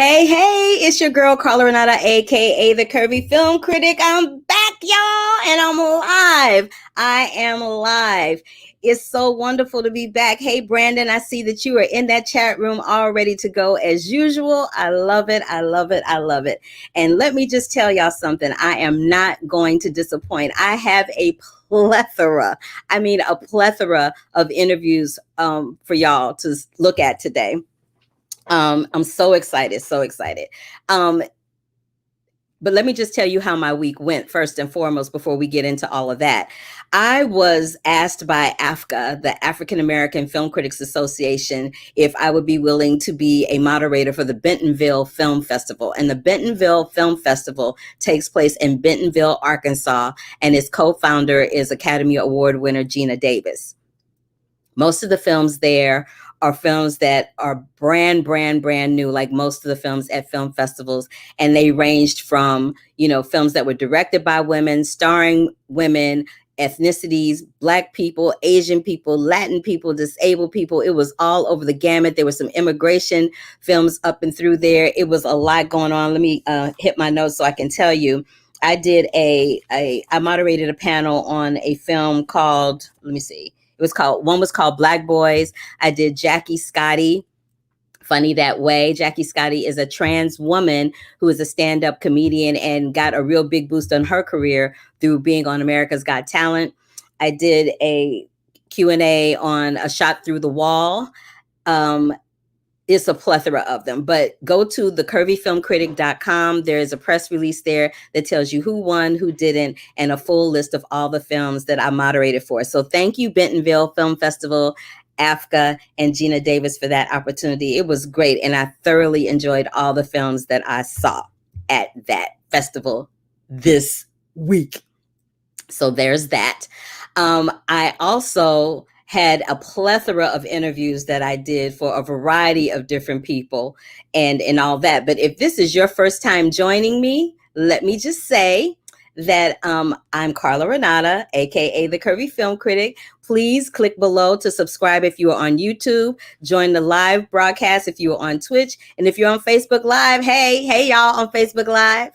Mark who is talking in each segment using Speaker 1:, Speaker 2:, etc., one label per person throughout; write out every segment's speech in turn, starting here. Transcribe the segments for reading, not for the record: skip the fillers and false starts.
Speaker 1: Hey, it's your girl, Carla Renata, aka the Curvy Film Critic. I'm back, y'all, and I'm live. I am live. It's so wonderful to be back. Hey, Brandon, I see that you are in that chat room all ready to go as usual. I love it. I love it. I love it. And let me just tell y'all something. I am not going to disappoint. I have a plethora of interviews for y'all to look at today. I'm so excited, so excited. But let me just tell you how my week went first and foremost before we get into all of that. I was asked by AAFCA, the African American Film Critics Association, if I would be willing to be a moderator for the Bentonville Film Festival. And the Bentonville Film Festival takes place in Bentonville, Arkansas, and its co-founder is Academy Award winner Geena Davis. Most of the films there are films that are brand new, like most of the films at film festivals. And they ranged from, films that were directed by women, starring women, ethnicities, Black people, Asian people, Latin people, disabled people. It was all over the gamut. There were some immigration films up and through there. It was a lot going on. Let me hit my notes so I can tell you. I did I moderated a panel on a film called, one was called Black Boys. I did Jackie Scotty, Funny That Way. Jackie Scotty is a trans woman who is a stand-up comedian and got a real big boost on her career through being on America's Got Talent. I did a Q&A on A Shot Through the Wall. It's a plethora of them, but go to the curvyfilmcritic.com. There is a press release there that tells you who won, who didn't, and a full list of all the films that I moderated for. So thank you, Bentonville Film Festival, AAFCA, and Geena Davis for that opportunity. It was great, and I thoroughly enjoyed all the films that I saw at that festival this week. So there's that. I also had a plethora of interviews that I did for a variety of different people and all that. But if this is your first time joining me, let me just say that I'm Carla Renata, aka the Curvy Film Critic. Please click below to subscribe if you are on YouTube. Join the live broadcast if you are on Twitch. And if you're on Facebook Live, hey y'all on Facebook Live.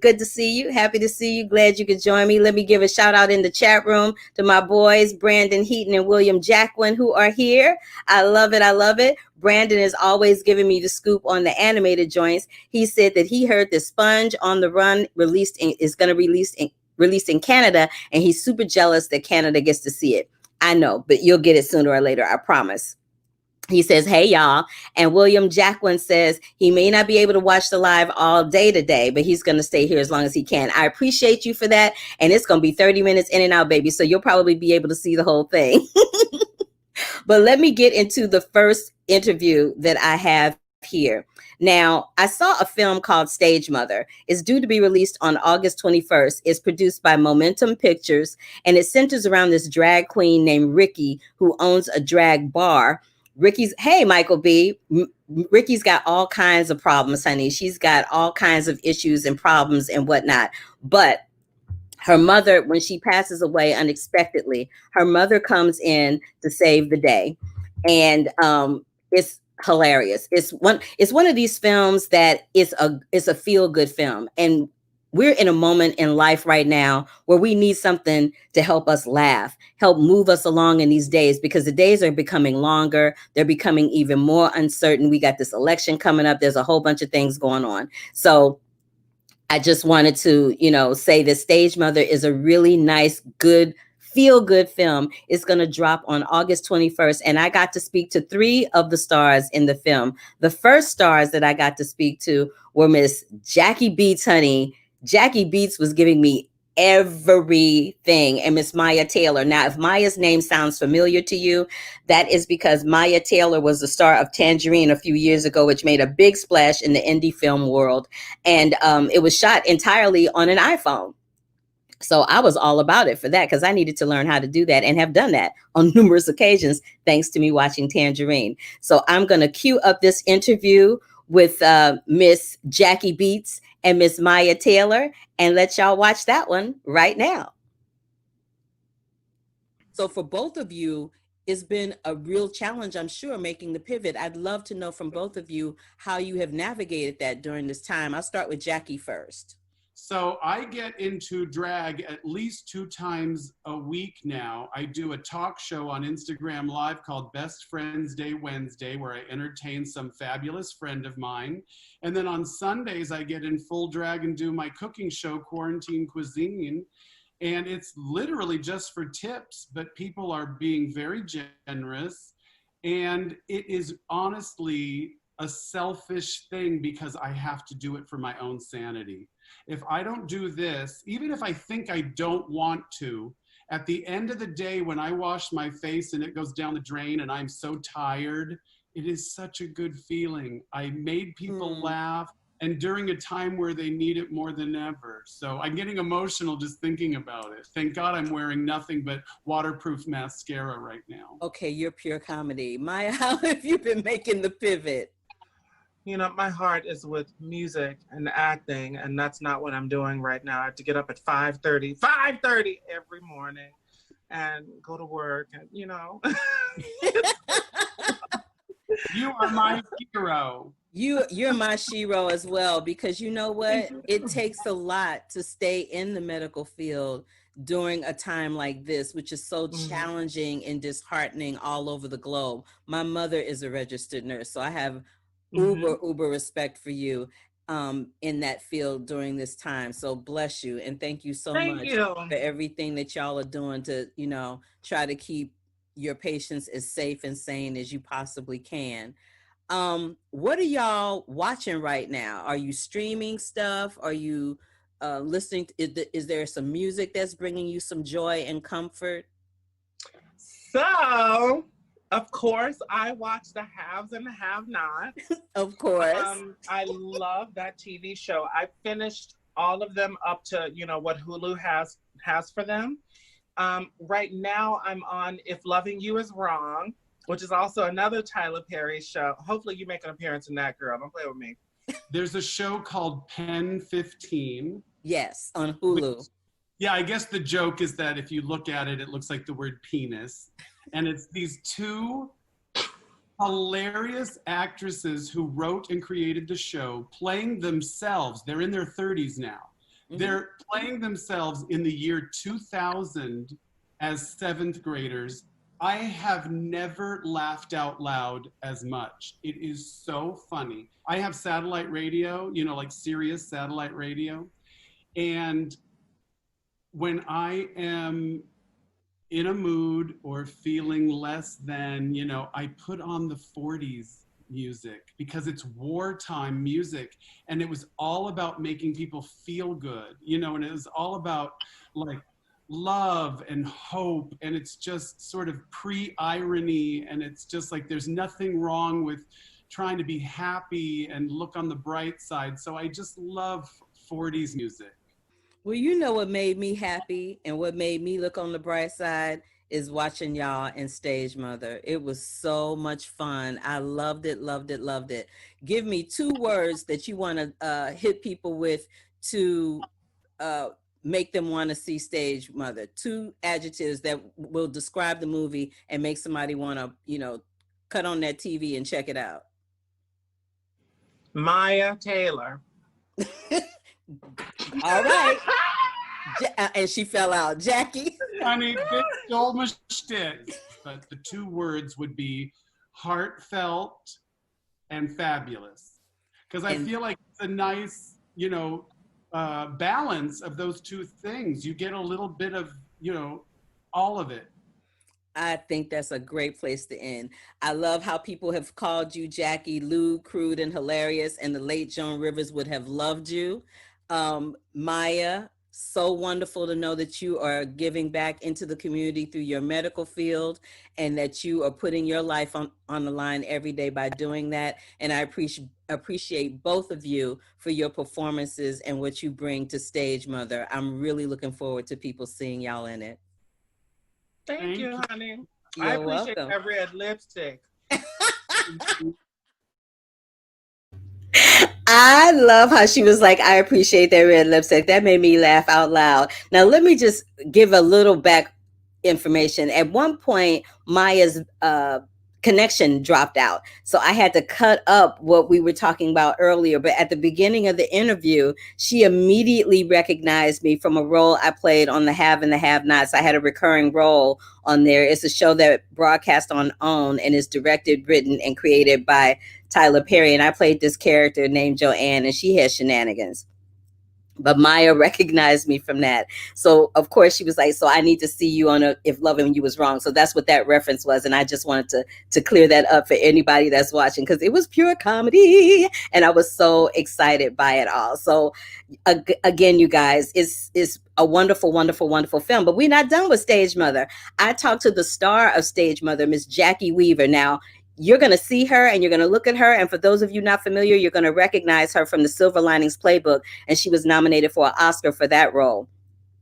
Speaker 1: Good to see you. Happy to see you. Glad you could join me. Let me give a shout out in the chat room to my boys, Brandon Heaton and William Jacquin, who are here. I love it. I love it. Brandon is always giving me the scoop on the animated joints. He said that he heard the Sponge on the Run is going to released in Canada, and he's super jealous that Canada gets to see it. I know, but you'll get it sooner or later, I promise. He says, hey, y'all. And William Jacquin says he may not be able to watch the live all day today, but he's going to stay here as long as he can. I appreciate you for that. And it's going to be 30 minutes in and out, baby. So you'll probably be able to see the whole thing. But let me get into the first interview that I have here. Now, I saw a film called Stage Mother. It's due to be released on August 21st. It's produced by Momentum Pictures, and it centers around this drag queen named Ricky who owns a drag bar. Hey, Michael B. Ricky's got all kinds of problems, honey. She's got all kinds of issues and problems and whatnot. But her mother, when she passes away unexpectedly, her mother comes in to save the day. And it's hilarious. It's one of these films that is a feel-good film. And we're in a moment in life right now where we need something to help us laugh, help move us along in these days, because the days are becoming longer. They're becoming even more uncertain. We got this election coming up. There's a whole bunch of things going on. So I just wanted to, say that Stage Mother is a really nice, good, feel-good film. It's going to drop on August 21st. And I got to speak to 3 of the stars in the film. The first stars that I got to speak to were Miss Jackie Beats, honey. Jackie Beats was giving me everything, and Miss Mya Taylor. Now, if Mya's name sounds familiar to you, that is because Mya Taylor was the star of Tangerine a few years ago, which made a big splash in the indie film world. And it was shot entirely on an iPhone. So I was all about it for that, because I needed to learn how to do that and have done that on numerous occasions, thanks to me watching Tangerine. So I'm going to cue up this interview with Miss Jackie Beats and Miss Mya Taylor, and let y'all watch that one right now. So for both of you, it's been a real challenge, I'm sure, making the pivot. I'd love to know from both of you how you have navigated that during this time. I'll start with Jacki first.
Speaker 2: So I get into drag at least 2 times a week now. I do a talk show on Instagram Live called Best Friends Day Wednesday, where I entertain some fabulous friend of mine. And then on Sundays, I get in full drag and do my cooking show, Quarantine Cuisine. And it's literally just for tips, but people are being very generous. And it is honestly a selfish thing because I have to do it for my own sanity. If I don't do this, even if I think I don't want to, at the end of the day, when I wash my face and it goes down the drain and I'm so tired, it is such a good feeling. I made people laugh, and during a time where they need it more than ever. So I'm getting emotional just thinking about it. Thank God I'm wearing nothing but waterproof mascara right now.
Speaker 1: Okay, you're pure comedy. Mya, how have you been making the pivot?
Speaker 3: You know, my heart is with music and acting, and that's not what I'm doing right now. I have to get up at 5:30 every morning and go to work, and you know.
Speaker 2: You are my hero.
Speaker 1: You're my shero as well, because you know what? It takes a lot to stay in the medical field during a time like this, which is so challenging and disheartening all over the globe. My mother is a registered nurse, so I have uber respect for you in that field during this time. So bless you, and thank you so much for everything that y'all are doing to, you know, try to keep your patients as safe and sane as you possibly can. What are y'all watching right now? Are you streaming stuff? Are you listening is there some music that's bringing you some joy and comfort?
Speaker 3: So of course, I watch The Haves and the Have-Nots.
Speaker 1: Of course.
Speaker 3: I love that TV show. I finished all of them up to, you know, what Hulu has for them. Right now, I'm on If Loving You Is Wrong, which is also another Tyler Perry show. Hopefully you make an appearance in that, girl. Don't play with me.
Speaker 2: There's a show called Pen 15.
Speaker 1: Yes, on Hulu.
Speaker 2: Yeah, I guess the joke is that if you look at it, it looks like the word penis. And it's these 2 hilarious actresses who wrote and created the show playing themselves. They're in their 30s now. They're playing themselves in the year 2000 as 7th graders. I have never laughed out loud as much. It is so funny. I have satellite radio, you know, like Sirius satellite radio. And when I am in a mood or feeling less than, you know, I put on the 40s music because it's wartime music, and it was all about making people feel good, you know, and it was all about like love and hope, and it's just sort of pre-irony, and it's just like there's nothing wrong with trying to be happy and look on the bright side. So I just love 40s music.
Speaker 1: Well, you know what made me happy and what made me look on the bright side is watching y'all in Stage Mother. It was so much fun. I loved it, loved it, loved it. Give me 2 words that you want to hit people with to make them want to see Stage Mother. 2 adjectives that will describe the movie and make somebody want to, you know, cut on that TV and check it out.
Speaker 3: Mya Taylor.
Speaker 1: All right. And she fell out. Jacki?
Speaker 2: Honey, bitch stole my shtick. But the 2 words would be heartfelt and fabulous. Because I feel like it's a nice, you know, balance of those 2 things. You get a little bit of, you know, all of it.
Speaker 1: I think that's a great place to end. I love how people have called you Jacki lewd, crude, and hilarious, and the late Joan Rivers would have loved you. Mya, so wonderful to know that you are giving back into the community through your medical field, and that you are putting your life on the line every day by doing that. And I appreciate both of you for your performances and what you bring to Stage Mother. I'm really looking forward to people seeing y'all in it.
Speaker 3: Thank you, honey.
Speaker 1: You're
Speaker 3: I appreciate
Speaker 1: welcome.
Speaker 3: that red lipstick.
Speaker 1: I love how she was like, I appreciate that red lipstick. That made me laugh out loud. Now, let me just give a little information. At one point, Mya's connection dropped out. So I had to cut up what we were talking about earlier. But at the beginning of the interview, she immediately recognized me from a role I played on The Have and the Have-Nots. I had a recurring role on there. It's a show that broadcast on OWN and is directed, written, and created by Tyler Perry. And I played this character named Joanne, and she has shenanigans. But Mya recognized me from that. So of course she was like, so I need to see you on If Loving You Was Wrong. So that's what that reference was. And I just wanted to clear that up for anybody that's watching, because it was pure comedy. And I was so excited by it all. So again, you guys, it's a wonderful, wonderful, wonderful film. But we're not done with Stage Mother. I talked to the star of Stage Mother, Miss Jacki Weaver. Now, you're going to see her and you're going to look at her. And for those of you not familiar, you're going to recognize her from the Silver Linings Playbook. And she was nominated for an Oscar for that role.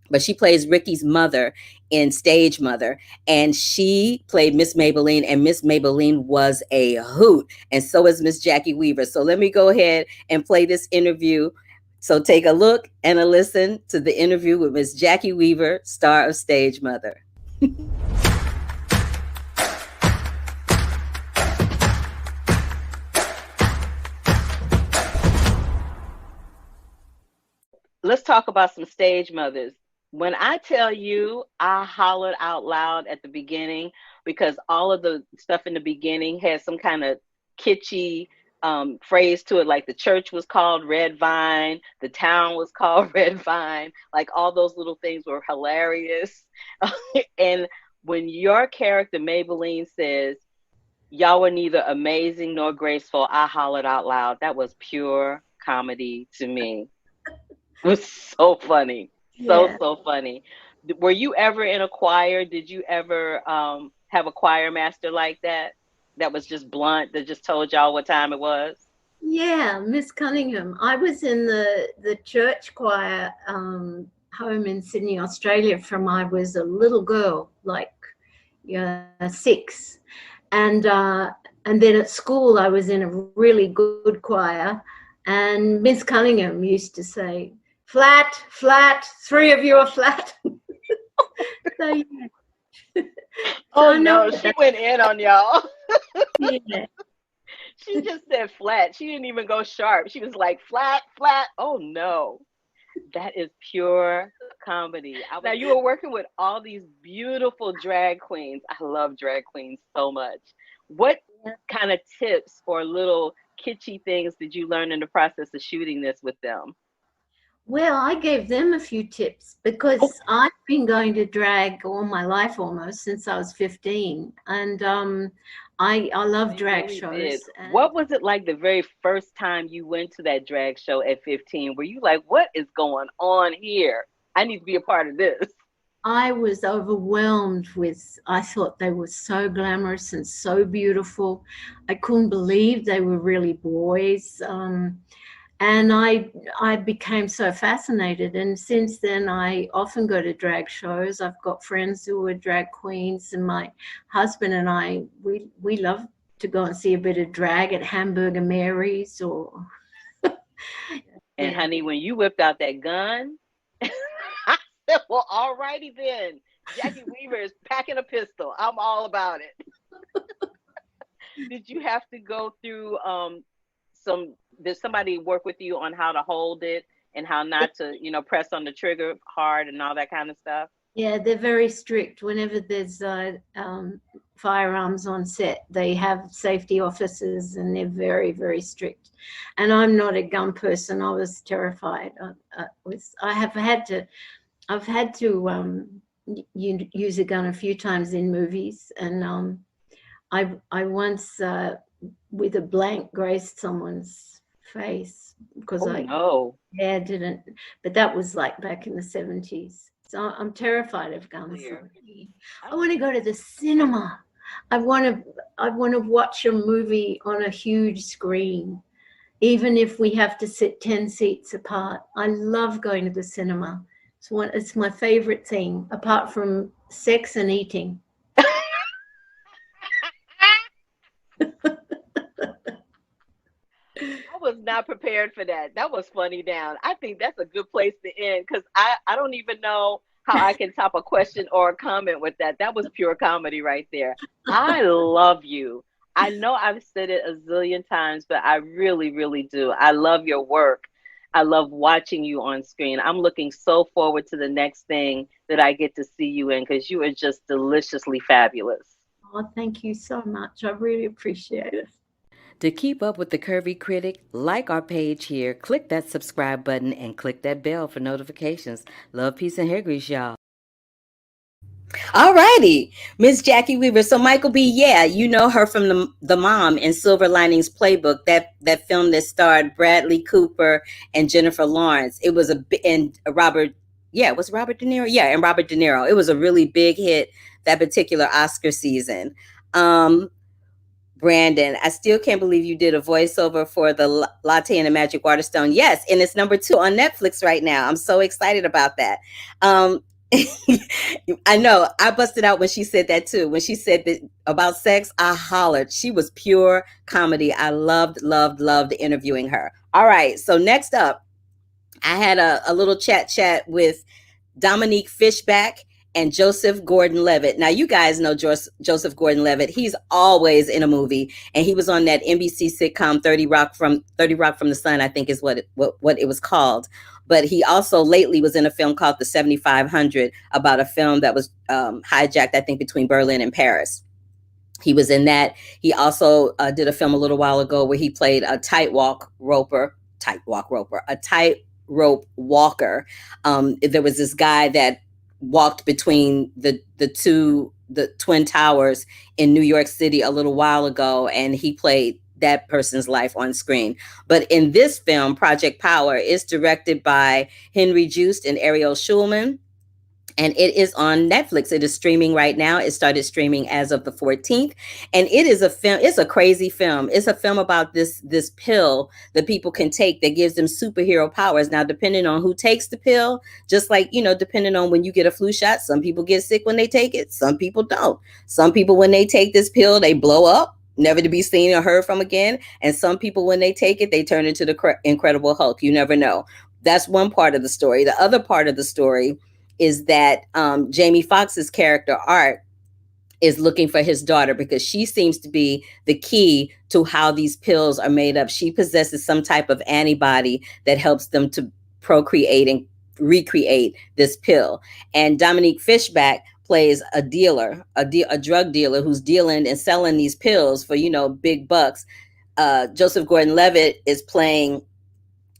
Speaker 1: But she plays Ricky's mother in Stage Mother. And she played Miss Maybelline. And Miss Maybelline was a hoot. And so is Miss Jacki Weaver. So let me go ahead and play this interview. So take a look and a listen to the interview with Miss Jacki Weaver, star of Stage Mother. Let's talk about some stage mothers. When I tell you, I hollered out loud at the beginning because all of the stuff in the beginning had some kind of kitschy phrase to it, like the church was called Red Vine, the town was called Red Vine, like all those little things were hilarious. And when your character Maybelline says, y'all were neither amazing nor graceful, I hollered out loud. That was pure comedy to me. It was so funny. So funny. Were you ever in a choir? Did you ever have a choir master like that? That was just blunt, that just told y'all what time it was?
Speaker 4: Yeah, Miss Cunningham. I was in the church choir home in Sydney, Australia from I was a little girl, like 6. And then at school I was in a really good choir, and Miss Cunningham used to say, flat, flat, 3 of you are flat. So, yeah.
Speaker 1: Oh no, she went in on y'all.
Speaker 4: Yeah.
Speaker 1: She just said flat. She didn't even go sharp. She was like flat, flat. Oh no. That is pure comedy. Now you were working with all these beautiful drag queens. I love drag queens so much. What kind of tips or little kitschy things did you learn in the process of shooting this with them?
Speaker 4: Well, I gave them a few tips because I've been going to drag all my life almost since I was 15. And I love drag shows.
Speaker 1: What was it like the very first time you went to that drag show at 15? Were you like, what is going on here? I need to be a part of this.
Speaker 4: I was overwhelmed with, I thought they were so glamorous and so beautiful. I couldn't believe they were really boys. And I became so fascinated. And since then, I often go to drag shows. I've got friends who are drag queens, and my husband and I, we love to go and see a bit of drag at Hamburger Mary's or.
Speaker 1: And honey, when you whipped out that gun, I said, well, all righty then. Jacki Weaver is packing a pistol. I'm all about it. Did you have to go through did somebody work with you on how to hold it and how not to, press on the trigger hard and all that kind of stuff?
Speaker 4: Yeah, they're very strict. Whenever there's firearms on set, they have safety officers, and they're very, very strict. And I'm not a gun person. I was terrified. I've had to use a gun a few times in movies, and I once with a blank grazed someone's face because didn't, but that was like back in the 70s. So I'm terrified of guns. I want to go to the cinema. I want to watch a movie on a huge screen, even if we have to sit 10 seats apart. I love going to the cinema. It's my favorite thing, apart from sex and eating.
Speaker 1: I was not prepared for that. That was funny down. I think that's a good place to end because I don't even know
Speaker 5: how I can top a question or a comment with that. That was pure comedy right there. I love you. I know I've said it a zillion times, but I really, really do. I love your work. I love watching you on screen. I'm looking so forward to the next thing that I get to see you in, because you are just deliciously fabulous.
Speaker 4: Oh, thank you so much. I really appreciate it.
Speaker 1: To keep up with the Curvy Critic, like our page here, click that subscribe button, and click that bell for notifications. Love, peace, and hair grease, y'all. All righty, Miss Jacki Weaver. So Michael B., yeah, you know her from the mom in Silver Linings Playbook, that film that starred Bradley Cooper and Jennifer Lawrence. It was and Robert, it was Robert De Niro. Yeah, and Robert De Niro. It was a really big hit that particular Oscar season. Brandon, I still can't believe you did a voiceover for the Latte and the Magic Waterstone. Yes, and it's #2 on Netflix right now. I'm so excited about that. I know I busted out when she said that too. When she said that about sex, I hollered. She was pure comedy. I loved interviewing her. All right, so next up, I had a little chat with Dominique Fishback and Joseph Gordon-Levitt. Now, you guys know Joseph Gordon-Levitt. He's always in a movie, and he was on that NBC sitcom 30 Rock from the Sun, I think is what it was called. But he also lately was in a film called The 7500, about a film that was hijacked, I think, between Berlin and Paris. He was in that. He also did a film a little while ago where he played a tightrope walker. There was this guy that walked between the Twin Towers in New York City a little while ago, and he played that person's life on screen. But in this film, Project Power, is directed by Henry Joost and Ariel Schulman, and it is on Netflix. It is streaming right now. It started streaming as of the 14th. And it is a film. It's a crazy film. It's a film about this pill that people can take that gives them superhero powers. Now, depending on who takes the pill, just like, depending on when you get a flu shot, some people get sick when they take it. Some people don't. Some people, when they take this pill, they blow up, never to be seen or heard from again. And some people, when they take it, they turn into the Incredible Hulk. You never know. That's one part of the story. The other part of the story is that Jamie Foxx's character, Art, is looking for his daughter because she seems to be the key to how these pills are made up. She possesses some type of antibody that helps them to procreate and recreate this pill. And Dominque Fishback plays a dealer, a drug dealer who's dealing and selling these pills for, big bucks. Joseph Gordon-Levitt is playing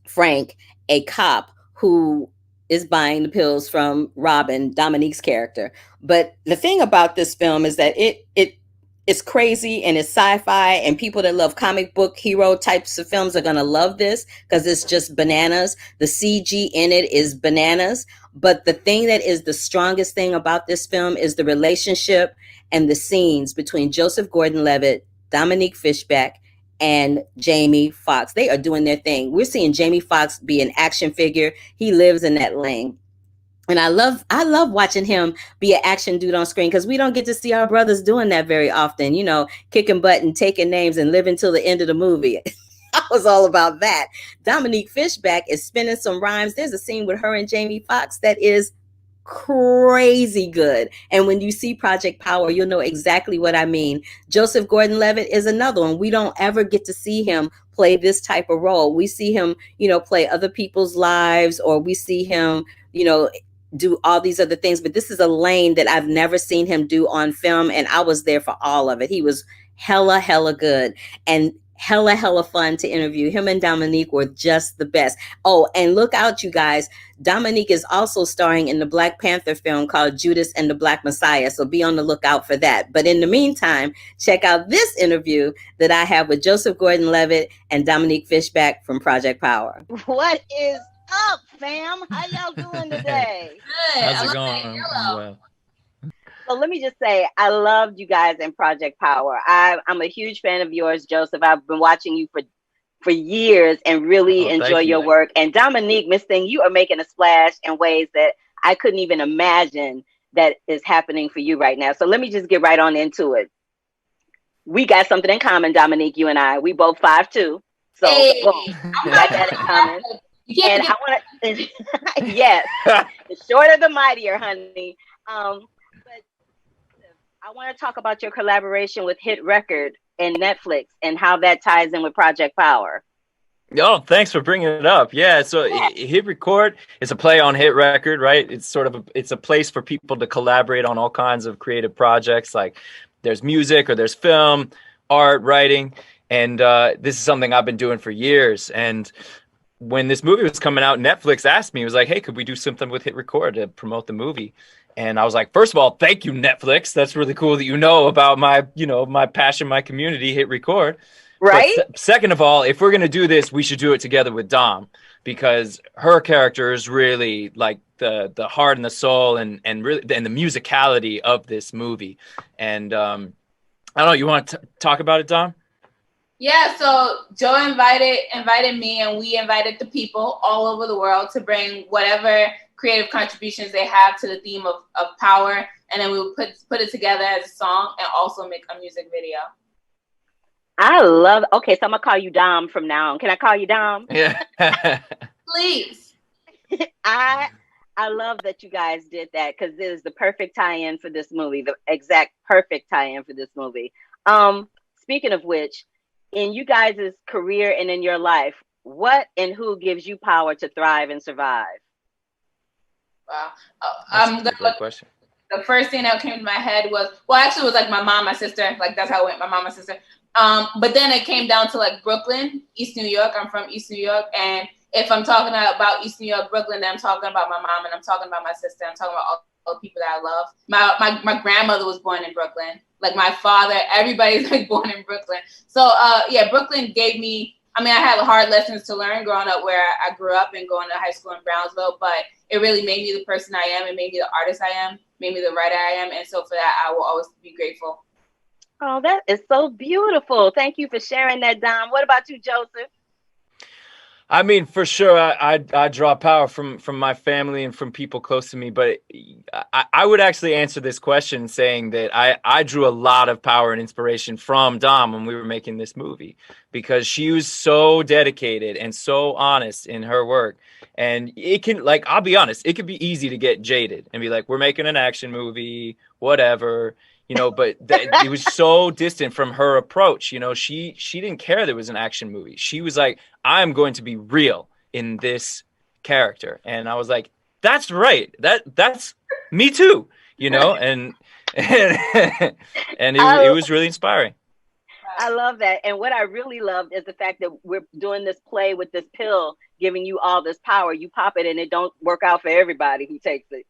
Speaker 1: Frank, a cop who is buying the pills from Robin, Dominique's character. But the thing about this film is that it's crazy and it's sci-fi, and people that love comic book hero types of films are going to love this because it's just bananas. The CG in it is bananas. But the thing that is the strongest thing about this film is the relationship and the scenes between Joseph Gordon-Levitt, Dominque Fishback, and Jamie Foxx. They are doing their thing. We're seeing Jamie Foxx be an action figure. He lives in that lane. And I love watching him be an action dude on screen, because we don't get to see our brothers doing that very often, kicking butt and taking names and living till the end of the movie. I was all about that. Dominique Fishback is spinning some rhymes. There's a scene with her and Jamie Foxx that is crazy good. And when you see Project Power, you'll know exactly what I mean. Joseph Gordon-Levitt is another one. We don't ever get to see him play this type of role. We see him, play other people's lives, or we see him, do all these other things. But this is a lane that I've never seen him do on film, and I was there for all of it. He was hella good and hella fun to interview. Him and Dominique were just the best. Oh, and look out, you guys. Dominique is also starring in the Black Panther film called Judas and the Black Messiah. So be on the lookout for that. But in the meantime, check out this interview that I have with Joseph Gordon-Levitt and Dominique Fishback from Project Power.
Speaker 5: What is up, fam? How y'all doing today?
Speaker 6: Good. How's it going? Well.
Speaker 5: So let me just say, I loved you guys in Project Power. I'm a huge fan of yours, Joseph. I've been watching you for years and really enjoy your work. And Dominique, Miss Thing, you are making a splash in ways that I couldn't even imagine that is happening for you right now. So let me just get right on into it. We got something in common, Dominique, you and I. We both 5'2". So
Speaker 6: hey.
Speaker 5: boom, we got that in common. And I want to, yes, the shorter the mightier, honey. But I want to talk about your collaboration with Hit Record and Netflix and how that ties in with Project Power.
Speaker 6: Oh, thanks for bringing it up. Yeah, so Hit Record is a play on Hit Record, right? It's sort of it's a place for people to collaborate on all kinds of creative projects. Like there's music or there's film, art, writing, and this is something I've been doing for years. And when this movie was coming out, Netflix asked me, it was like, hey, could we do something with Hit Record to promote the movie? And I was like, first of all, thank you, Netflix. That's really cool that you know about my, my passion, my community, Hit Record.
Speaker 5: Right.
Speaker 6: But second of all, if we're going to do this, we should do it together with Dom, because her character is really like the heart and the soul and really and the musicality of this movie. And I don't know, you want to talk about it, Dom?
Speaker 7: Yeah, so Joe invited me, and we invited the people all over the world to bring whatever creative contributions they have to the theme of power, and then we would put it together as a song and also make a music video.
Speaker 5: I love. Okay, so I'm gonna call you Dom from now on. Can I call you Dom?
Speaker 6: Yeah.
Speaker 7: Please.
Speaker 5: I love that you guys did that, because it is the perfect tie-in for this movie, the exact perfect tie-in for this movie. Speaking of which, in you guys' career and in your life, what and who gives you power to thrive and survive?
Speaker 7: Wow.
Speaker 6: That's a good question.
Speaker 7: The first thing that came to my head was, actually it was like my mom, my sister, like that's how it went, my mom, my sister. But then it came down to like Brooklyn, East New York. I'm from East New York. And if I'm talking about East New York, Brooklyn, then I'm talking about my mom and I'm talking about my sister. I'm talking about all the people that I love. My grandmother was born in Brooklyn. Like my father, everybody's like born in Brooklyn. So yeah, Brooklyn gave me, I had hard lessons to learn growing up where I grew up and going to high school in Brownsville, but it really made me the person I am. It made me the artist I am, made me the writer I am. And so for that, I will always be grateful.
Speaker 5: Oh, that is so beautiful. Thank you for sharing that, Dom. What about you, Joseph?
Speaker 6: For sure, I draw power from my family and from people close to me. But I would actually answer this question saying that I drew a lot of power and inspiration from Dom when we were making this movie, because she was so dedicated and so honest in her work. And it can, like, I'll be honest, it could be easy to get jaded and be like, we're making an action movie, whatever. But it was so distant from her approach. She didn't care there was an action movie. She was like, I'm going to be real in this character. And I was like, that's right. That's me too, and it was really inspiring.
Speaker 5: I love that. And what I really loved is the fact that we're doing this play with this pill, giving you all this power. You pop it and it don't work out for everybody who takes it,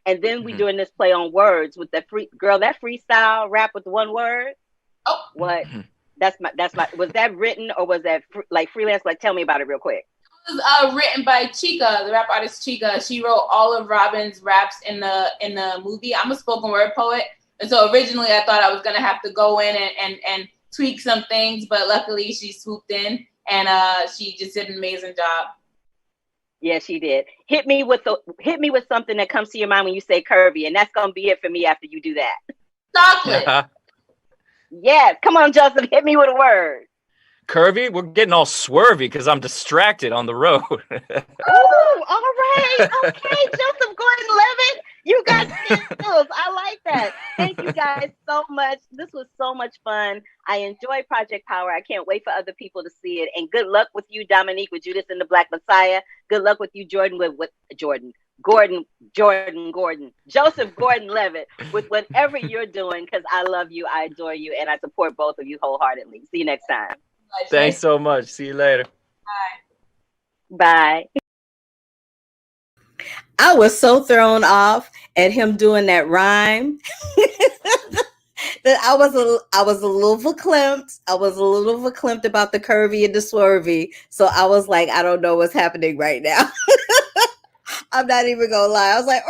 Speaker 5: And then we doing this play on words with that that freestyle rap with the one word. Oh, what? That's my, was that written or was that like freelance? Like, tell me about it real quick.
Speaker 7: It was written by Chaka, the rap artist Chaka. She wrote all of Robin's raps in the movie. I'm a spoken word poet. And so originally I thought I was going to have to go in and tweak some things, but luckily she swooped in and she just did an amazing job.
Speaker 5: Yeah, she did. Hit me with something that comes to your mind when you say Curvy, and that's gonna be it for me after you do that.
Speaker 7: Chocolate.
Speaker 5: Yes, come on, Joseph, hit me with a word.
Speaker 6: Curvy, we're getting all swervy because I'm distracted on the road.
Speaker 5: Oh, all right. Okay, Joseph Gordon-Levitt, you got skills. I like that. Thank you guys so much. This was so much fun. I enjoy Project Power. I can't wait for other people to see it. And good luck with you, Dominique, with Judas and the Black Messiah. Good luck with you, Jordan, Joseph Gordon-Levitt, with whatever you're doing, because I love you, I adore you, and I support both of you wholeheartedly. See you next time.
Speaker 6: Thanks so much. See you later.
Speaker 5: Bye.
Speaker 1: I was so thrown off at him doing that rhyme that I was a little verklempt. I was a little verklempt about the curvy and the swervy. So I was like, I don't know what's happening right now. I'm not even gonna lie. I was like,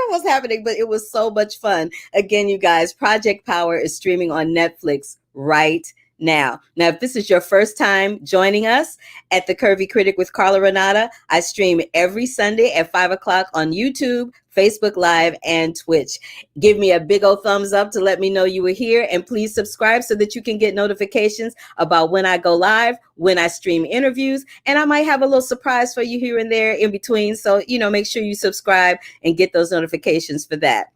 Speaker 1: what's happening? But it was so much fun. Again, you guys, Project Power is streaming on Netflix right Now, if this is your first time joining us at the Curvy Critic with Carla Renata, I stream every Sunday at 5 o'clock on YouTube, Facebook Live, and Twitch. Give me a big old thumbs up to let me know you were here, and please subscribe so that you can get notifications about when I go live, when I stream interviews, and I might have a little surprise for you here and there in between. So, make sure you subscribe and get those notifications for that.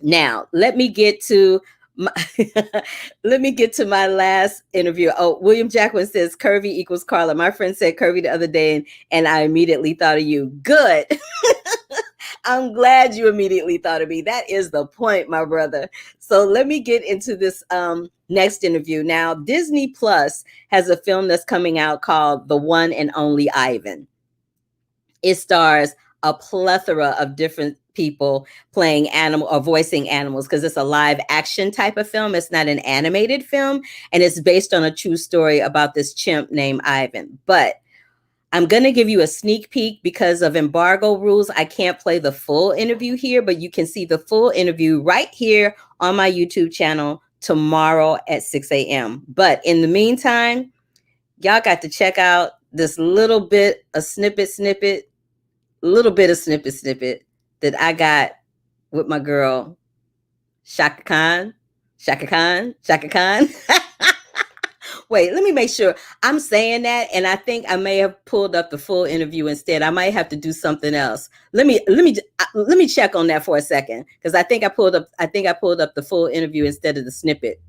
Speaker 1: Now, let me get to my last interview. Oh, William Jacqueline says curvy equals Carla. My friend said curvy the other day, and I immediately thought of you. Good. I'm glad you immediately thought of me. That is the point, my brother. So let me get into this next interview. Now, Disney Plus has a film that's coming out called The One and Only Ivan. It stars a plethora of different people playing animal or voicing animals, because it's a live action type of film. It's not an animated film, and it's based on a true story about this chimp named Ivan. But I'm going to give you a sneak peek because of embargo rules. I can't play the full interview here, but you can see the full interview right here on my YouTube channel tomorrow at 6 a.m. But in the meantime, y'all got to check out this little bit of snippet that I got with my girl, Chaka Khan. Wait, let me make sure I'm saying that. And I think I may have pulled up the full interview instead. I might have to do something else. Let me check on that for a second, because I think I pulled up the full interview instead of the snippet.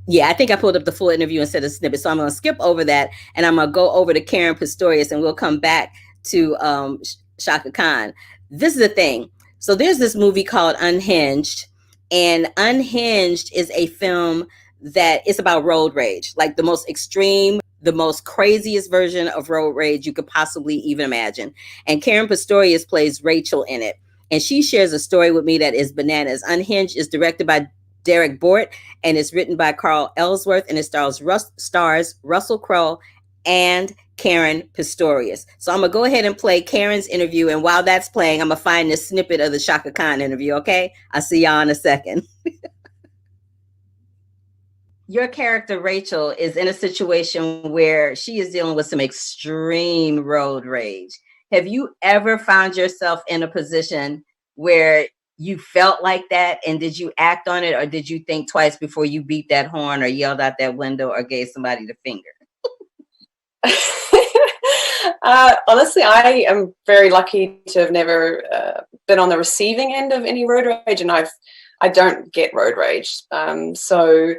Speaker 1: Yeah, I think I pulled up the full interview instead of the snippet. So I'm going to skip over that, and I'm going to go over to Caren Pistorius, and we'll come back to Chaka Khan. This is the thing. So there's this movie called Unhinged, and Unhinged is a film that is about road rage, like the most extreme, the most craziest version of road rage you could possibly even imagine. And Caren Pistorius plays Rachel in it. And she shares a story with me that is bananas. Unhinged is directed by Derek Bort, and it's written by Carl Ellsworth, and it stars Russell Crowe and Caren Pistorius. So I'm going to go ahead and play Karen's interview. And while that's playing, I'm going to find this snippet of the Chaka Khan interview. Okay. I'll see y'all in a second. Your character, Rachel, is in a situation where she is dealing with some extreme road rage. Have you ever found yourself in a position where you felt like that? And did you act on it, or did you think twice before you beat that horn or yelled out that window or gave somebody the finger?
Speaker 8: Honestly, I am very lucky to have never been on the receiving end of any road rage, and I don't get road rage. So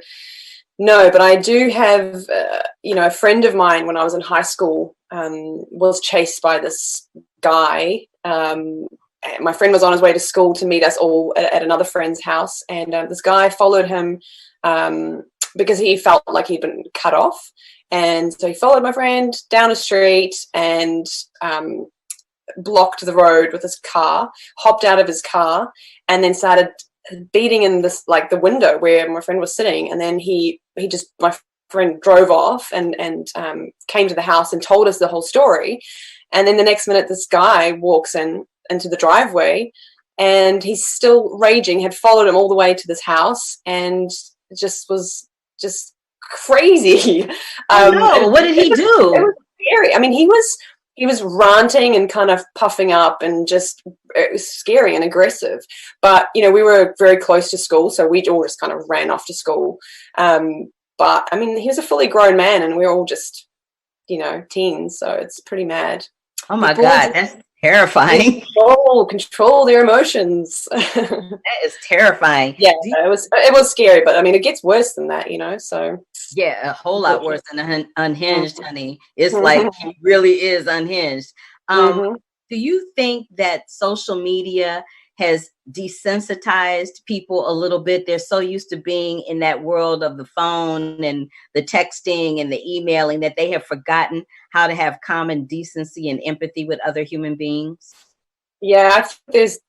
Speaker 8: no, but I do have, a friend of mine when I was in high school was chased by this guy. My friend was on his way to school to meet us all at another friend's house, and this guy followed him because he felt like he'd been cut off. And so he followed my friend down a street and blocked the road with his car, hopped out of his car, and then started beating in this, like, the window where my friend was sitting. And then my friend drove off and came to the house and told us the whole story. And then the next minute, this guy walks into the driveway, and he's still raging, had followed him all the way to this house, and was crazy.
Speaker 1: No, what did he do?
Speaker 8: It was scary. I mean, he was ranting and kind of puffing up, and it was scary and aggressive. But, we were very close to school, so we all just kind of ran off to school. But, I mean, he was a fully grown man, and we were all just, teens, so it's pretty mad.
Speaker 1: Oh, my God, that's terrifying.
Speaker 8: Control their emotions.
Speaker 1: That is terrifying.
Speaker 8: Yeah, it was scary, but I mean, it gets worse than that, so.
Speaker 1: Yeah, a whole lot worse than Unhinged, honey. It's like he really is unhinged. Do you think that social media has desensitized people a little bit? They're so used to being in that world of the phone and the texting and the emailing that they have forgotten how to have common decency and empathy with other human beings.
Speaker 8: Yeah, I think there's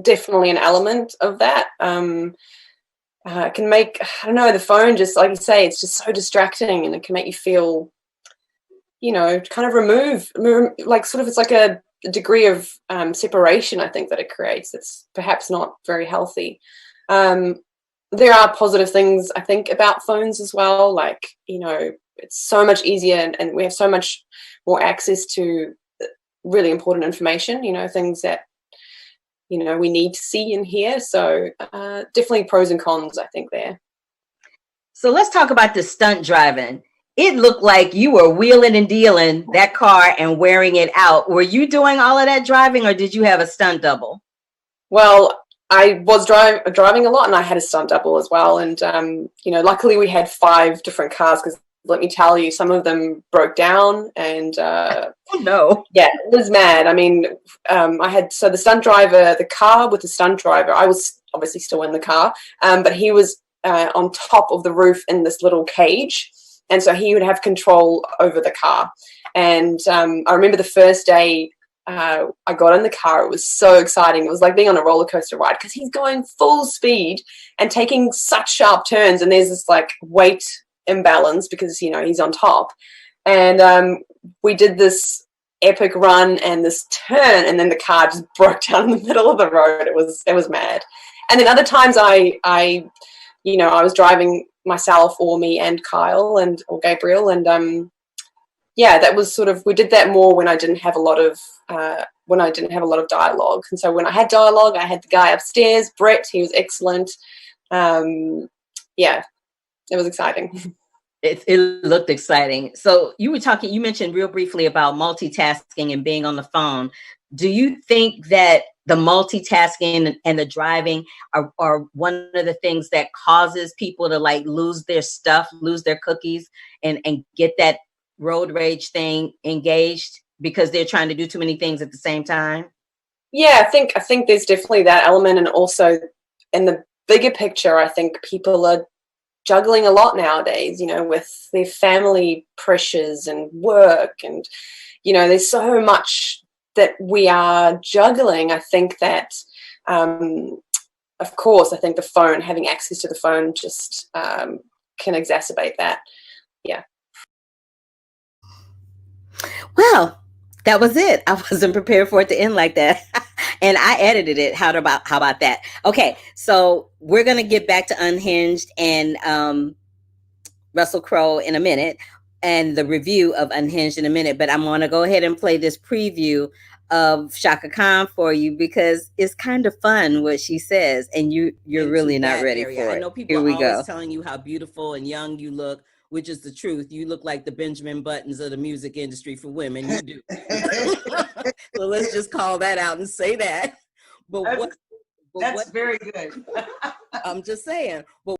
Speaker 8: definitely an element of that. It can make, I don't know, the phone, just like you say, it's just so distracting, and it can make you feel, kind of remove, like, sort of, it's like a degree of separation, I think, that it creates. It's perhaps not very healthy. there are positive things, I think, about phones as well. Like, you know, it's so much easier and we have so much more access to really important information, you know, things that, you know, we need to see and hear. So definitely pros and cons, I think, there.
Speaker 1: So let's talk about the stunt driving. It looked like you were wheeling and dealing that car and wearing it out. Were you doing all of that driving, or did you have a stunt double?
Speaker 8: Well, I was driving a lot, and I had a stunt double as well. And, you know, luckily we had 5 different cars, because let me tell you, some of them broke down. And
Speaker 1: oh, no.
Speaker 8: Yeah, it was mad. I mean, I had, so the stunt driver, the car with the stunt driver, I was obviously still in the car, but he was on top of the roof in this little cage. And so he would have control over the car. And I remember the first day I got in the car, it was so exciting. It was like being on a roller coaster ride, because he's going full speed and taking such sharp turns. And there's this like weight imbalance because, you know, he's on top. And we did this epic run and this turn, and then the car just broke down in the middle of the road. It was mad. And then other times I you know, I was driving myself or me and Kyle or Gabriel, and yeah, that was sort of, we did that more when I didn't have a lot of dialogue. And so when I had dialogue, I had the guy upstairs, Brett. He was excellent. Yeah, it was exciting.
Speaker 1: It looked exciting. So you mentioned real briefly about multitasking and being on the phone. Do you think that the multitasking and the driving are one of the things that causes people to like lose their stuff, lose their cookies, and get that road rage thing engaged because they're trying to do too many things at the same time?
Speaker 8: Yeah, I think there's definitely that element. And also in the bigger picture, I think people are juggling a lot nowadays, you know, with their family pressures and work, and, you know, there's so much that we are juggling. I think that, of course, I think the phone, having access to the phone just can exacerbate that. Yeah.
Speaker 1: Well, that was it. I wasn't prepared for it to end like that. And I edited it. How about that? Okay, so we're going to get back to Unhinged and Russell Crowe in a minute, and the review of Unhinged in a minute. But I'm going to go ahead and play this preview of Chaka Khan for you, because it's kind of fun what she says, and you're really not ready for it. I know people are always telling you how beautiful and young you look, which is the truth. You look like the Benjamin Buttons of the music industry for women. You do. So let's just call that out and say that. But
Speaker 9: that's very good.
Speaker 1: I'm just saying. But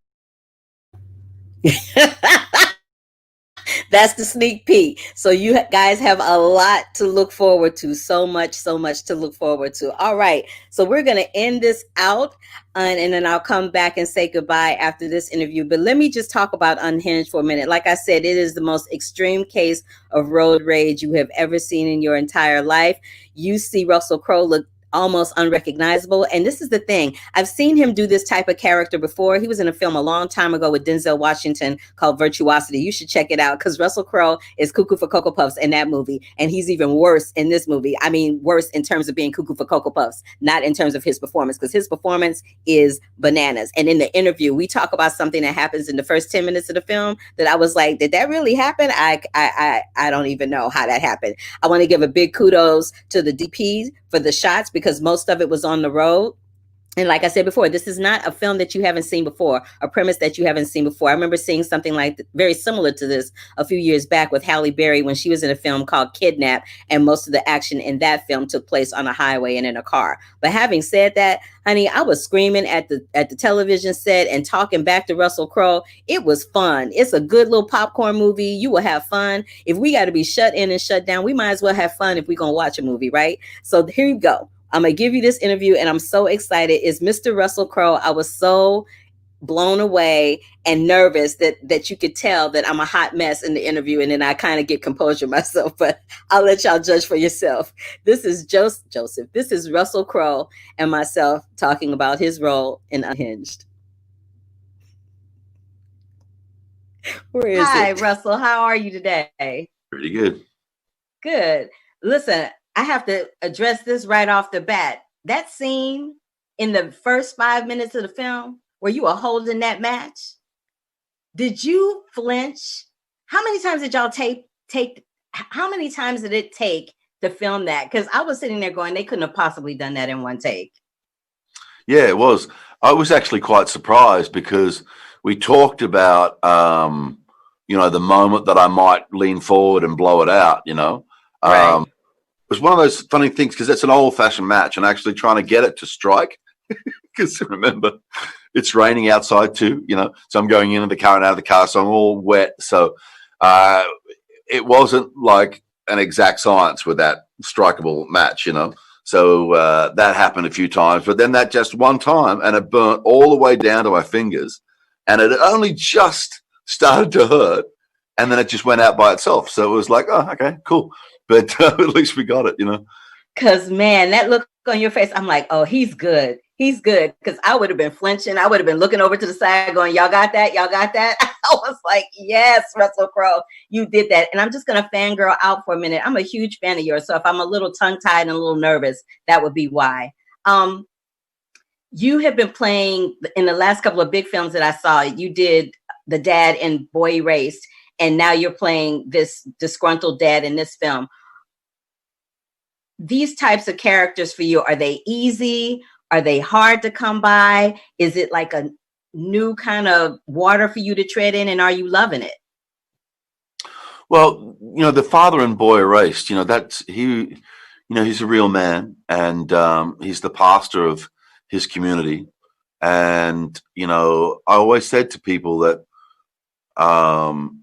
Speaker 1: that's the sneak peek. So you guys have a lot to look forward to. So much to look forward to. All right. So we're going to end this out, and then I'll come back and say goodbye after this interview. But let me just talk about Unhinged for a minute. Like I said, it is the most extreme case of road rage you have ever seen in your entire life. You see Russell Crowe look almost unrecognizable. And this is the thing. I've seen him do this type of character before. He was in a film a long time ago with Denzel Washington called Virtuosity. You should check it out, because Russell Crowe is cuckoo for Cocoa Puffs in that movie. And he's even worse in this movie. I mean, worse in terms of being cuckoo for Cocoa Puffs, not in terms of his performance, because his performance is bananas. And in the interview, we talk about something that happens in the first 10 minutes of the film that I was like, did that really happen? I don't even know how that happened. I want to give a big kudos to the DP for the shots, because most of it was on the road. And like I said before, this is not a film that you haven't seen before, a premise that you haven't seen before. I remember seeing something like very similar to this a few years back with Halle Berry when she was in a film called Kidnap, and most of the action in that film took place on a highway and in a car. But having said that, honey, I was screaming at the television set and talking back to Russell Crowe. It was fun. It's a good little popcorn movie. You will have fun. If we got to be shut in and shut down, we might as well have fun if we're going to watch a movie, right? So here you go. I'm going to give you this interview, and I'm so excited. It's Mr. Russell Crowe. I was so blown away and nervous that you could tell that I'm a hot mess in the interview, and then I kind of get composure myself, but I'll let y'all judge for yourself. This is Joseph. This is Russell Crowe and myself talking about his role in Unhinged. Where is it? Hi, Russell. How are you today?
Speaker 10: Pretty good.
Speaker 1: Good. Listen, I have to address this right off the bat. That scene in the first 5 minutes of the film where you were holding that match, did you flinch? How many times did y'all take? How many times did it take to film that? Because I was sitting there going, they couldn't have possibly done that in one take.
Speaker 10: Yeah, it was. I was actually quite surprised because we talked about, the moment that I might lean forward and blow it out,
Speaker 1: Right.
Speaker 10: It was one of those funny things because it's an old-fashioned match and actually trying to get it to strike. Because remember, it's raining outside too, so I'm going into the car and out of the car, so I'm all wet. So it wasn't like an exact science with that strikeable match, So that happened a few times, but then that just one time, and it burnt all the way down to my fingers, and it only just started to hurt, and then it just went out by itself. So it was like, oh, okay, cool. But at least we got it,
Speaker 1: Because, man, that look on your face, I'm like, oh, he's good. He's good. Because I would have been flinching. I would have been looking over to the side going, y'all got that? Y'all got that? I was like, yes, Russell Crowe, you did that. And I'm just going to fangirl out for a minute. I'm a huge fan of yours. So if I'm a little tongue-tied and a little nervous, that would be why. You have been playing in the last couple of big films that I saw. You did the dad in Boy Erased, and now you're playing this disgruntled dad in this film. These types of characters for you, are they easy? Are they hard to come by? Is it like a new kind of water for you to tread in, and are you loving it?
Speaker 10: Well, the father in Boy Erased, that's he's a real man, and he's the pastor of his community. And, I always said to people that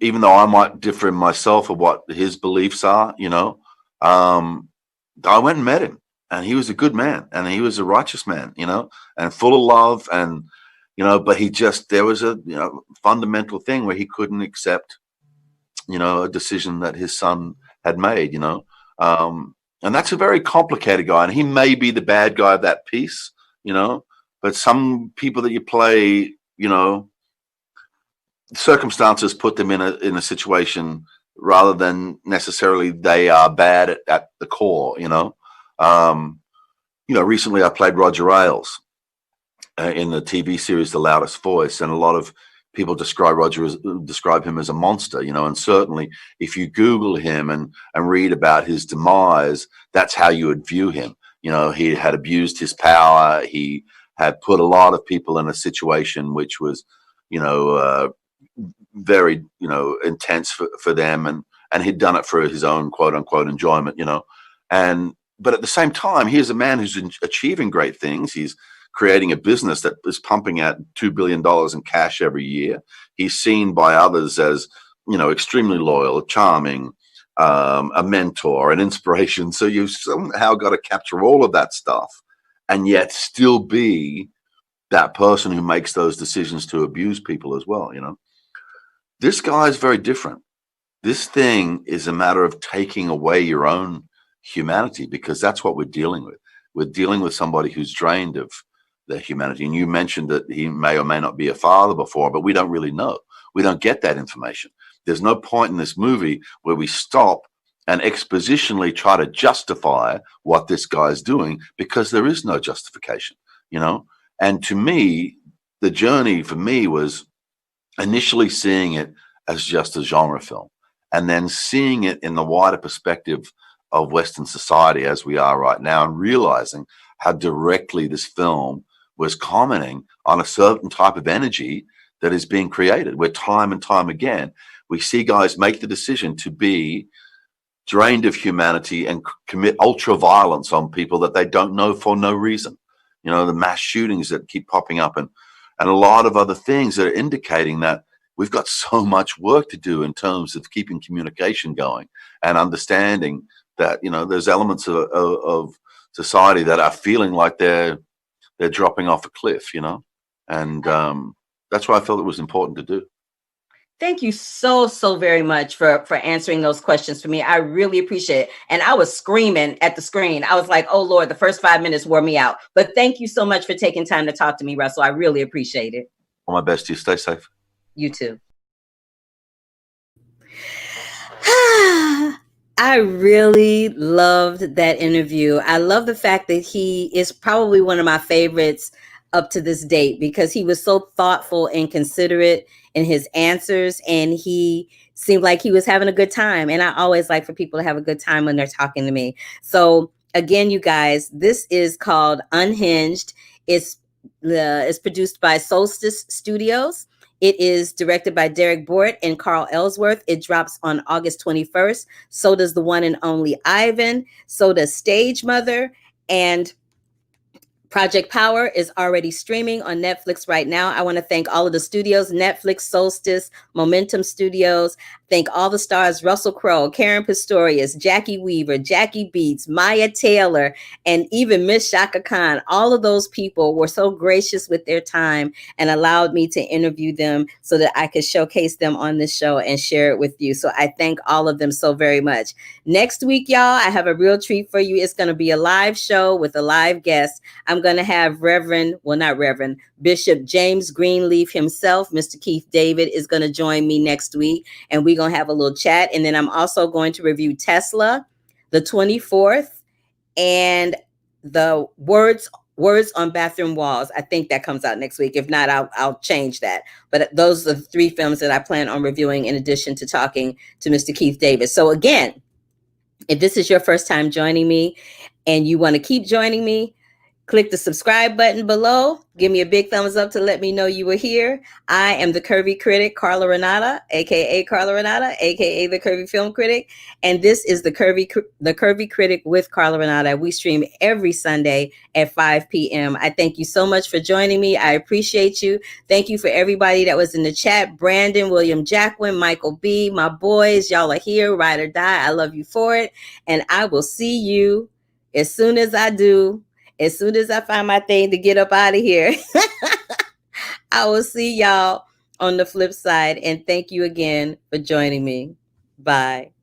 Speaker 10: even though I might differ in myself of what his beliefs are, I went and met him, and he was a good man, and he was a righteous man, and full of love, and but there was a fundamental thing where he couldn't accept a decision that his son had made, and that's a very complicated guy, and he may be the bad guy of that piece, but some people that you play, circumstances put them in a situation rather than necessarily they are bad at the core, recently I played Roger Ailes in the TV series The Loudest Voice, and a lot of people describe him as a monster, and certainly if you Google him and read about his demise, that's how you would view him. He had abused his power. He had put a lot of people in a situation which was, very, intense for them, and he'd done it for his own quote unquote enjoyment, but at the same time, here's a man who's achieving great things. He's creating a business that is pumping out $2 billion in cash every year. He's seen by others as, extremely loyal, charming, a mentor, an inspiration. So you've somehow got to capture all of that stuff and yet still be that person who makes those decisions to abuse people as well, This guy is very different. This thing is a matter of taking away your own humanity, because that's what we're dealing with. We're dealing with somebody who's drained of their humanity. And you mentioned that he may or may not be a father before, but we don't really know. We don't get that information. There's no point in this movie where we stop and expositionally try to justify what this guy's doing, because there is no justification, And to me, the journey for me was initially seeing it as just a genre film, and then seeing it in the wider perspective of Western society as we are right now, and realizing how directly this film was commenting on a certain type of energy that is being created, where time and time again, we see guys make the decision to be drained of humanity and commit ultra violence on people that they don't know for no reason. The mass shootings that keep popping up, and a lot of other things that are indicating that we've got so much work to do in terms of keeping communication going and understanding that, there's elements of society that are feeling like they're dropping off a cliff, and that's why I felt it was important to do.
Speaker 1: Thank you so very much for answering those questions for me. I really appreciate it. And I was screaming at the screen. I was like, oh, Lord, the first 5 minutes wore me out. But thank you so much for taking time to talk to me, Russell. I really appreciate it.
Speaker 10: All my best to you. Stay safe.
Speaker 1: You too. I really loved that interview. I love the fact that he is probably one of my favorites up to this date, because he was so thoughtful and considerate in his answers, and he seemed like he was having a good time. And I always like for people to have a good time when they're talking to me. So again, you guys, this is called Unhinged. It's produced by Solstice Studios. It is directed by Derek Bort and Carl Ellsworth. It drops on August 21st. So does the one and only Ivan. So does Stage Mother. And Project Power is already streaming on Netflix right now. I want to thank all of the studios, Netflix, Solstice, Momentum Studios. Thank all the stars, Russell Crowe, Caren Pistorius, Jacki Weaver, Jackie Beats, Mya Taylor, and even Miss Chaka Khan. All of those people were so gracious with their time and allowed me to interview them so that I could showcase them on this show and share it with you. So I thank all of them so very much. Next week, y'all, I have a real treat for you. It's going to be a live show with a live guest. I'm going to have Bishop James Greenleaf himself, Mr. Keith David, is going to join me next week, and we're going to have a little chat. And then I'm also going to review Tesla, the 24th, and the Words on Bathroom Walls. I think that comes out next week. If not, I'll change that. But those are the 3 films that I plan on reviewing in addition to talking to Mr. Keith David. So again, if this is your first time joining me and you want to keep joining me, click the subscribe button below. Give me a big thumbs up to let me know you were here. I am the Curvy Critic, Carla Renata, aka Carla Renata, aka the Curvy Film Critic, and this is the Curvy Critic with Carla Renata. We stream every Sunday at 5 p.m. I thank you so much for joining me. I appreciate you. Thank you for everybody that was in the chat. Brandon, William Jacquin, Michael B, my boys, y'all are here, ride or die. I love you for it, and I will see you as soon as I find my thing to get up out of here. I will see y'all on the flip side. And thank you again for joining me. Bye.